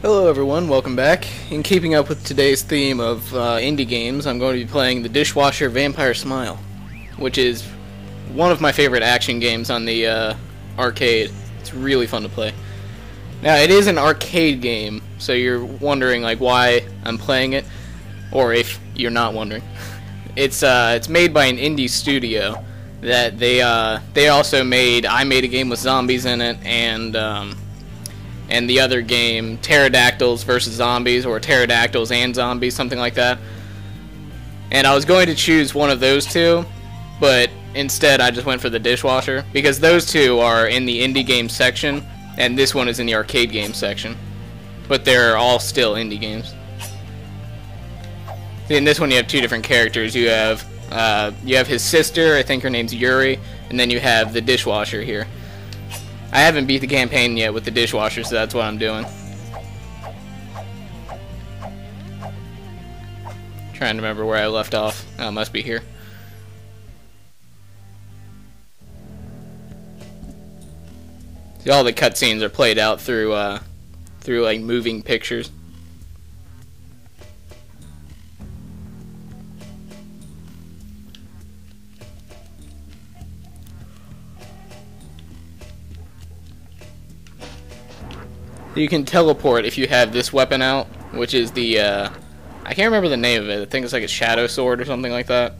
Hello everyone, welcome back. In keeping up with today's theme of indie games, I'm going to be playing the Dishwasher Vampire Smile, which is one of my favorite action games on the arcade. It's really fun to play. Now, it is an arcade game, so you're wondering like why I'm playing it, or if you're not wondering. It's made by an indie studio that they also made. I made a game with zombies in it, and the other game, Pterodactyls versus Zombies, or Pterodactyls and Zombies, something like that. And I was going to choose one of those two, but instead I just went for the Dishwasher, because those two are in the indie game section, and this one is in the arcade game section. But they're all still indie games. In this one you have two different characters. You have his sister, I think her name's Yuri, and then you have the Dishwasher here. I haven't beat the campaign yet with the Dishwasher, so that's what I'm doing. Trying to remember where I left off. Oh, it must be here. See, all the cutscenes are played out through like moving pictures. You can teleport if you have this weapon out, which is the, I can't remember the name of it. I think it's like a shadow sword or something like that.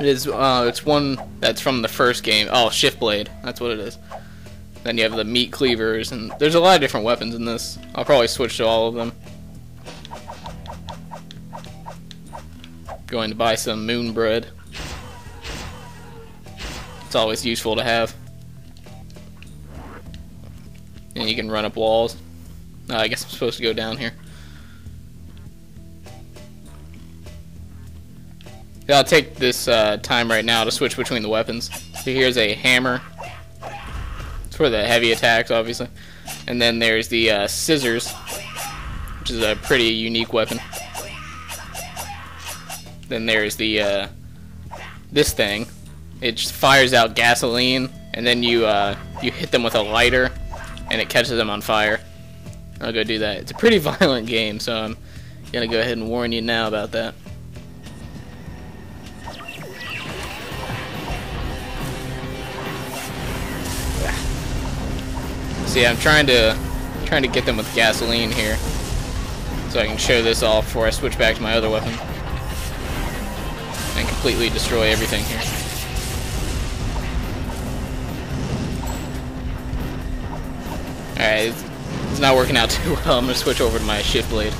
It is, it's one that's from the first game. Oh, shift blade. That's what it is. Then you have the meat cleavers, and there's a lot of different weapons in this. I'll probably switch to all of them. Going to buy some moon bread. It's always useful to have. And you can run up walls. I guess I'm supposed to go down here. Yeah, I'll take this time right now to switch between the weapons. So here's a hammer. It's for the heavy attacks, obviously. And then there's the scissors, which is a pretty unique weapon. Then there's the this thing. It just fires out gasoline, and then you hit them with a lighter, and it catches them on fire. I'll go do that. It's a pretty violent game, so I'm gonna go ahead and warn you now about that. See, I'm trying to get them with gasoline here, so I can show this off before I switch back to my other weapon and completely destroy everything here. Alright, it's not working out too well. I'm going to switch over to my shift blade.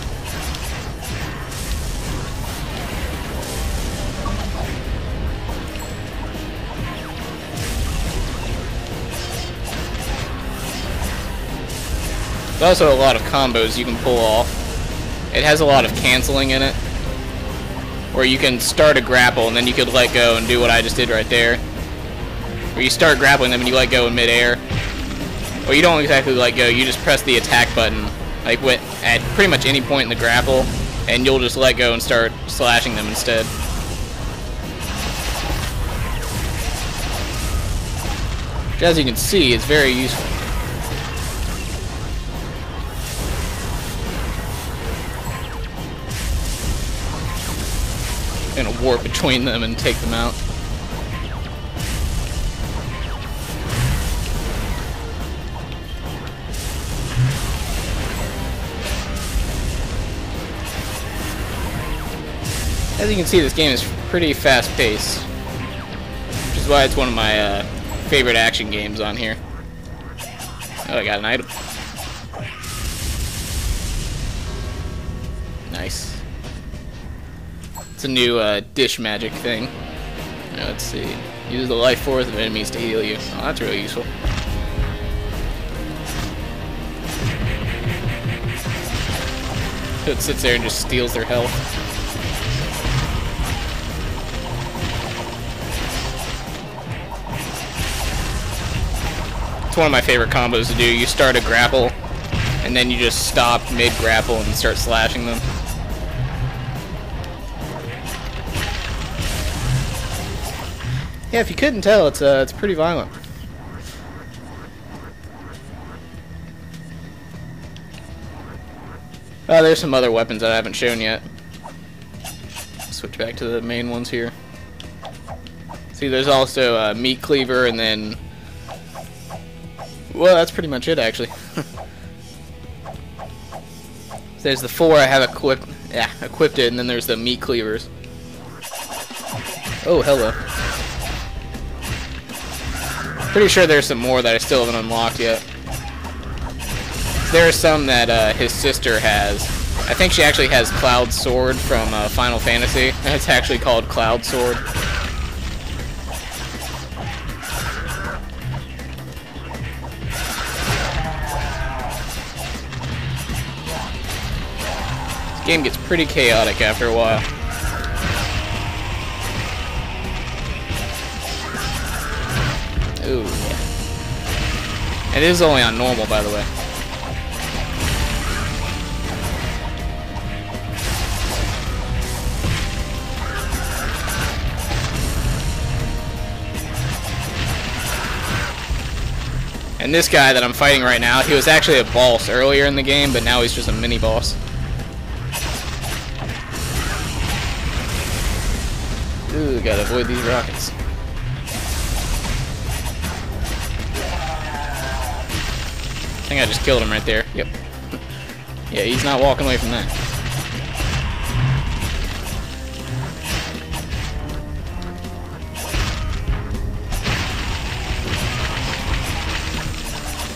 There's also a lot of combos you can pull off. It has a lot of canceling in it, where you can start a grapple and then you could let go and do what I just did right there. Where you start grappling them and you let go in midair. Well, you don't exactly let go, you just press the attack button like at pretty much any point in the grapple, and you'll just let go and start slashing them instead. Which, as you can see, is very useful. I'm gonna warp between them and take them out. As you can see, this game is pretty fast-paced, which is why it's one of my favorite action games on here. Oh, I got an item. Nice. It's a new dish magic thing. Now, let's see. Use the life force of enemies to heal you. Oh, that's really useful. It sits there and just steals their health. It's one of my favorite combos to do. You start a grapple, and then you just stop mid-grapple and start slashing them. Yeah, if you couldn't tell, it's pretty violent. There's some other weapons that I haven't shown yet. Switch back to the main ones here. See, there's also a meat cleaver, and then... Well, that's pretty much it, actually. There's the 4 I have equipped it, and then there's the meat cleavers. Oh, hello. Pretty sure there's some more that I still haven't unlocked yet. There are some that his sister has. I think she actually has Cloud Sword from Final Fantasy, and it's actually called Cloud Sword. This game gets pretty chaotic after a while. Ooh, yeah. It is only on normal, by the way. And this guy that I'm fighting right now, he was actually a boss earlier in the game, but now he's just a mini-boss. Ooh, gotta avoid these rockets. I think I just killed him right there. Yep. Yeah, he's not walking away from that.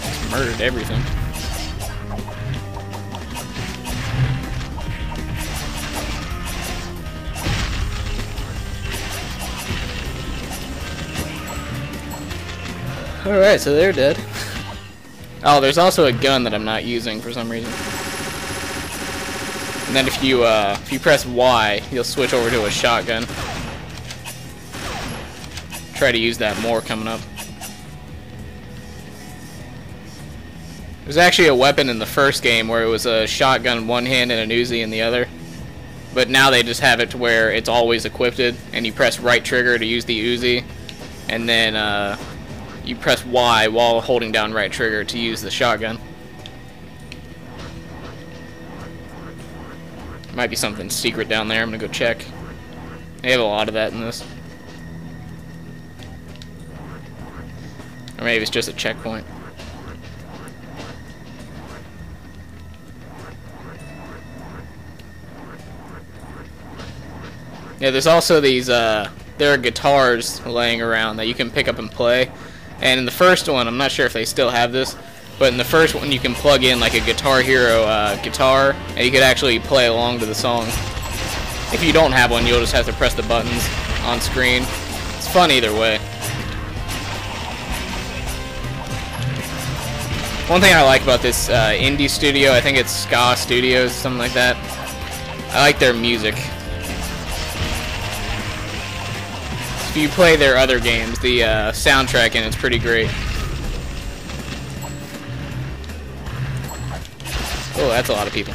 Just murdered everything. Alright, so they're dead. Oh, there's also a gun that I'm not using for some reason. And then if you press Y, you'll switch over to a shotgun. Try to use that more coming up. There's actually a weapon in the first game where it was a shotgun in one hand and an Uzi in the other. But now they just have it to where it's always equipped, and you press right trigger to use the Uzi, and then you press Y while holding down right trigger to use the shotgun. Might be something secret down there. I'm gonna go check. They have a lot of that in this. Or maybe it's just a checkpoint. Yeah, there's also these, there are guitars laying around that you can pick up and play. And in the first one, I'm not sure if they still have this, but in the first one you can plug in like a Guitar Hero guitar, and you could actually play along to the song. If you don't have one, you'll just have to press the buttons on screen. It's fun either way. One thing I like about this indie studio, I think it's Ska Studios, something like that. I like their music. If you play their other games, the soundtrack in it's pretty great. Oh, that's a lot of people.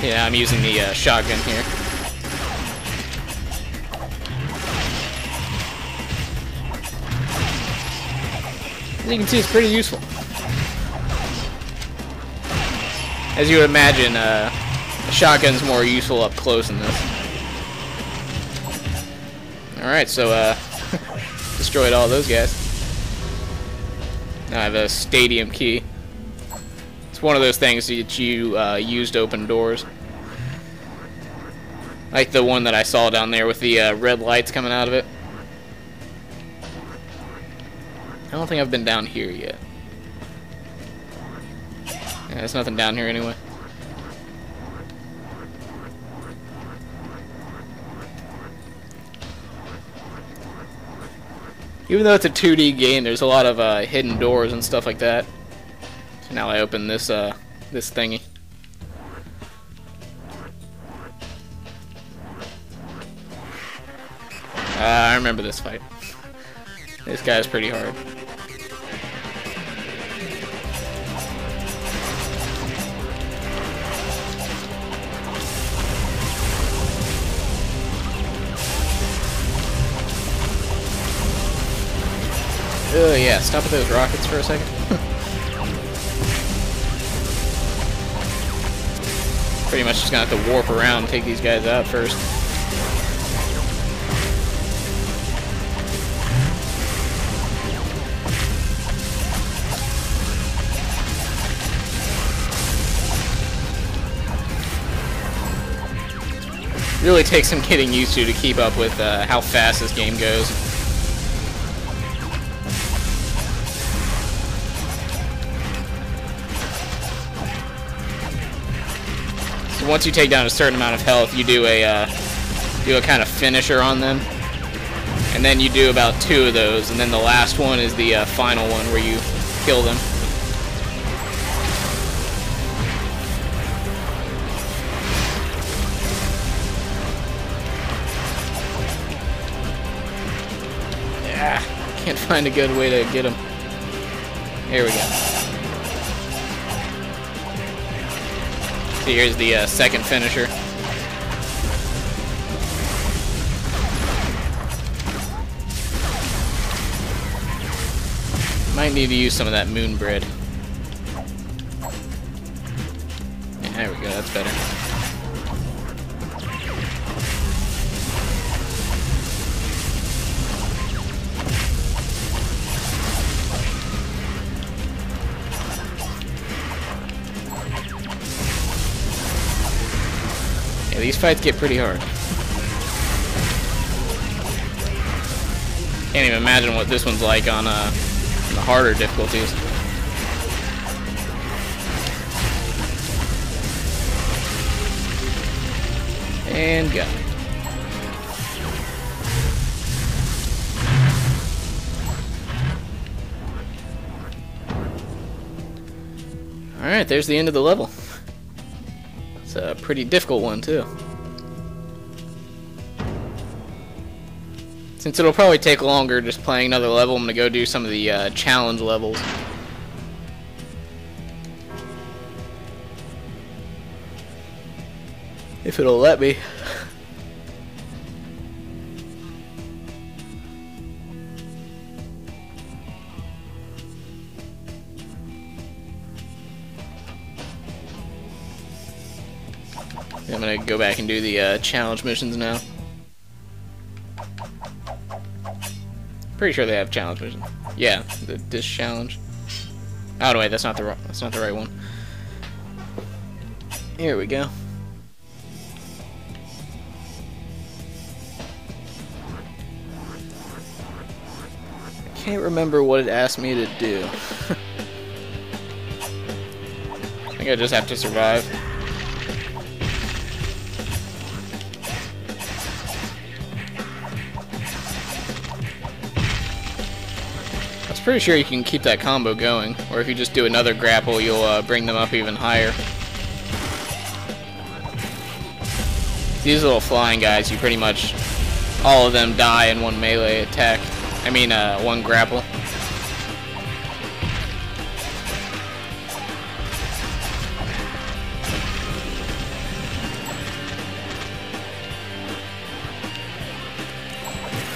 Yeah, I'm using the shotgun here. As you can see, it's pretty useful. As you would imagine, a shotgun's more useful up close in this. Alright, so destroyed all those guys. Now I have a stadium key. It's one of those things that you use to open doors. Like the one that I saw down there with the red lights coming out of it. I don't think I've been down here yet. Yeah, there's nothing down here anyway. Even though it's a 2D game, there's a lot of hidden doors and stuff like that. So now I open this this thingy. I remember this fight. This guy's pretty hard. Oh yeah, stop with those rockets for a second. Pretty much just gonna have to warp around and take these guys out first. Really takes some getting used to keep up with how fast this game goes. So once you take down a certain amount of health, you do a kind of finisher on them, and then you do about 2 of those, and then the last one is the final one where you kill them. Can't find a good way to get him. Here we go. So here's the second finisher. Might need to use some of that moon bread. Yeah, there we go, that's better. Yeah, these fights get pretty hard. Can't even imagine what this one's like on the harder difficulties. And go. Alright, there's the end of the level. It's a pretty difficult one, too. Since it'll probably take longer just playing another level, I'm going to go do some of the challenge levels. If it'll let me. I'm going to go back and do the challenge missions now. Pretty sure they have challenge missions. Yeah, this challenge. Oh no, wait, that's not the right one. Here we go. I can't remember what it asked me to do. I think I just have to survive. Pretty sure you can keep that combo going, or if you just do another grapple, you'll bring them up even higher. These little flying guys, you pretty much, all of them die in one melee attack. I mean, one grapple.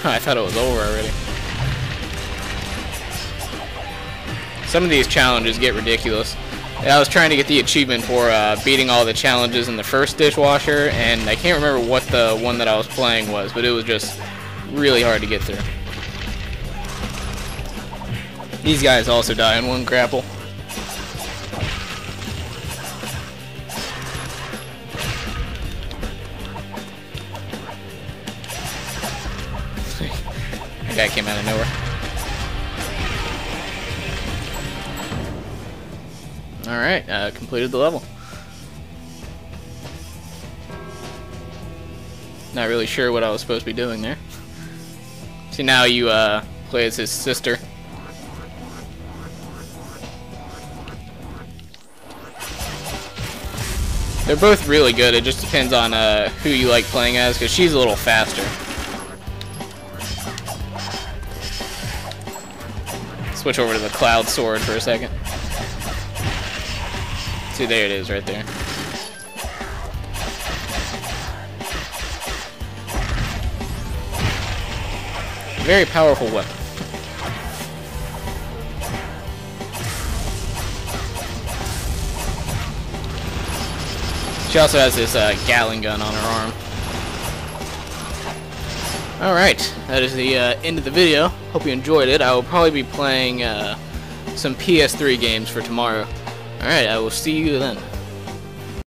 I thought it was over already. Some of these challenges get ridiculous. I was trying to get the achievement for beating all the challenges in the first Dishwasher, and I can't remember what the one that I was playing was, but it was just really hard to get through. These guys also die in one grapple. That guy came out of nowhere. Alright, completed the level. Not really sure what I was supposed to be doing there. See, now you play as his sister. They're both really good, it just depends on who you like playing as, because she's a little faster. Switch over to the Cloud Sword for a second. See, there it is right there. Very powerful weapon. She also has this Gatling gun on her arm. Alright, that is the end of the video. Hope you enjoyed it. I will probably be playing some PS3 games for tomorrow. Alright, I will see you then.